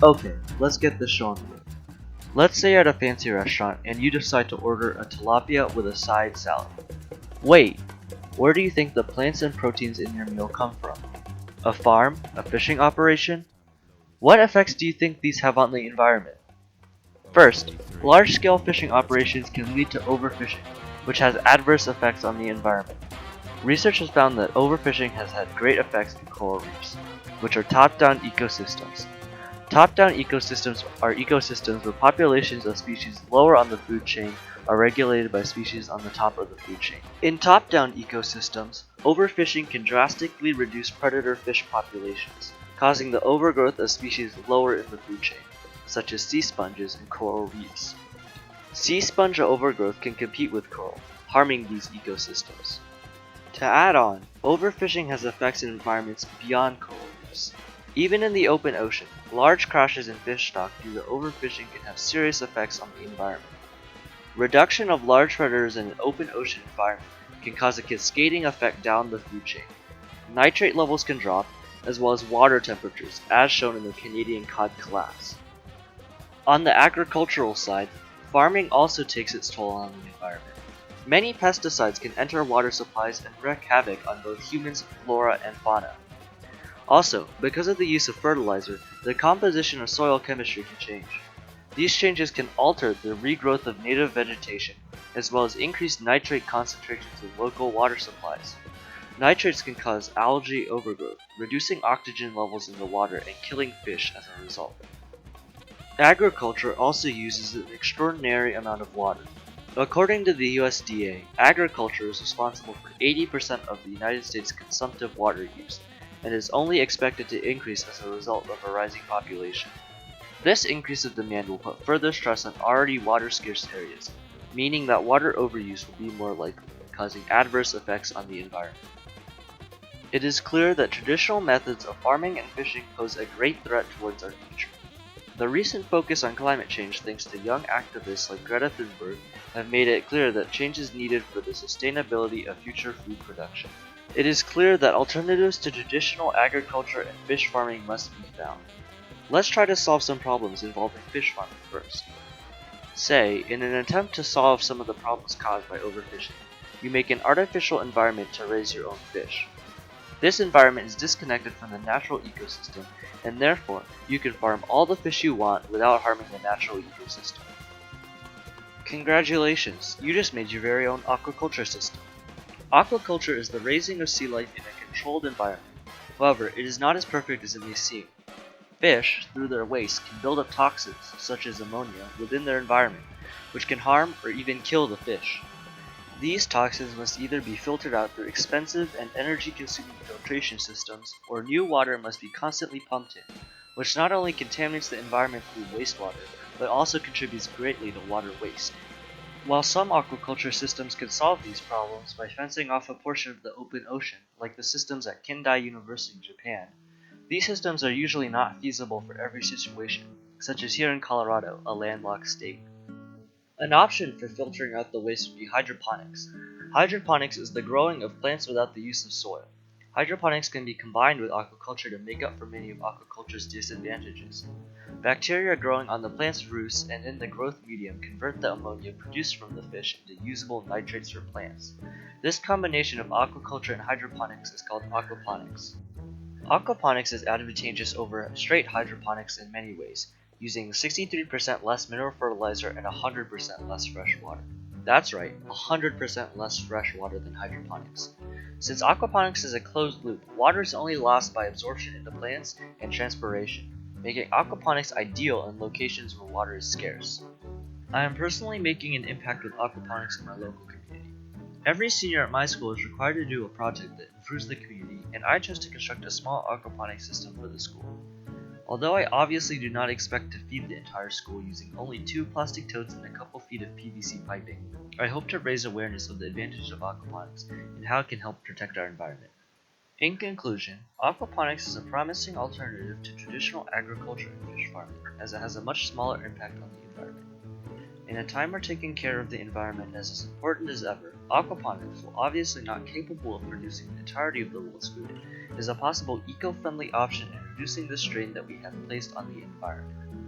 Okay, let's get this show on the road. Let's say you're at a fancy restaurant and you decide to order a tilapia with a side salad. Wait, where do you think the plants and proteins in your meal come from? A farm? A fishing operation? What effects do you think these have on the environment? First, large-scale fishing operations can lead to overfishing, which has adverse effects on the environment. Research has found that overfishing has had great effects in coral reefs, which are top-down ecosystems. Top-down ecosystems are ecosystems where populations of species lower on the food chain are regulated by species on the top of the food chain. In top-down ecosystems, overfishing can drastically reduce predator fish populations, causing the overgrowth of species lower in the food chain, such as sea sponges and coral reefs. Sea sponge overgrowth can compete with coral, harming these ecosystems. To add on, overfishing has effects in environments beyond coral reefs. Even in the open ocean, large crashes in fish stock due to overfishing can have serious effects on the environment. Reduction of large predators in an open ocean environment can cause a cascading effect down the food chain. Nitrate levels can drop, as well as water temperatures, as shown in the Canadian cod collapse. On the agricultural side, farming also takes its toll on the environment. Many pesticides can enter water supplies and wreak havoc on both humans, flora, and fauna. Also, because of the use of fertilizer, the composition of soil chemistry can change. These changes can alter the regrowth of native vegetation, as well as increase nitrate concentrations in local water supplies. Nitrates can cause algae overgrowth, reducing oxygen levels in the water and killing fish as a result. Agriculture also uses an extraordinary amount of water. According to the USDA, agriculture is responsible for 80% of the United States' consumptive water use, and is only expected to increase as a result of a rising population. This increase of demand will put further stress on already water-scarce areas, meaning that water overuse will be more likely, causing adverse effects on the environment. It is clear that traditional methods of farming and fishing pose a great threat towards our future. The recent focus on climate change thanks to young activists like Greta Thunberg have made it clear that change is needed for the sustainability of future food production. It is clear that alternatives to traditional agriculture and fish farming must be found. Let's try to solve some problems involving fish farming first. Say, in an attempt to solve some of the problems caused by overfishing, you make an artificial environment to raise your own fish. This environment is disconnected from the natural ecosystem, and therefore, you can farm all the fish you want without harming the natural ecosystem. Congratulations, you just made your very own aquaculture system. Aquaculture is the raising of sea life in a controlled environment. However, it is not as perfect as it may seem. Fish, through their waste, can build up toxins, such as ammonia, within their environment, which can harm or even kill the fish. These toxins must either be filtered out through expensive and energy-consuming filtration systems, or new water must be constantly pumped in, which not only contaminates the environment through wastewater, but also contributes greatly to water waste. While some aquaculture systems can solve these problems by fencing off a portion of the open ocean, like the systems at Kindai University in Japan, these systems are usually not feasible for every situation, such as here in Colorado, a landlocked state. An option for filtering out the waste would be hydroponics. Hydroponics is the growing of plants without the use of soil. Hydroponics can be combined with aquaculture to make up for many of aquaculture's disadvantages. Bacteria growing on the plant's roots and in the growth medium convert the ammonia produced from the fish into usable nitrates for plants. This combination of aquaculture and hydroponics is called aquaponics. Aquaponics is advantageous over straight hydroponics in many ways, using 63% less mineral fertilizer and 100% less fresh water. That's right, 100% less fresh water than hydroponics. Since aquaponics is a closed loop, water is only lost by absorption into plants and transpiration, making aquaponics ideal in locations where water is scarce. I am personally making an impact with aquaponics in my local community. Every senior at my school is required to do a project that improves the community, and I chose to construct a small aquaponics system for the school. Although I obviously do not expect to feed the entire school using only 2 plastic totes and a couple feet of PVC piping, I hope to raise awareness of the advantages of aquaponics and how it can help protect our environment. In conclusion, aquaponics is a promising alternative to traditional agriculture and fish farming, as it has a much smaller impact on the environment. In a time where taking care of the environment is as important as ever, aquaponics, while obviously not capable of producing the entirety of the world's food, is a possible eco-friendly option in reducing the strain that we have placed on the environment.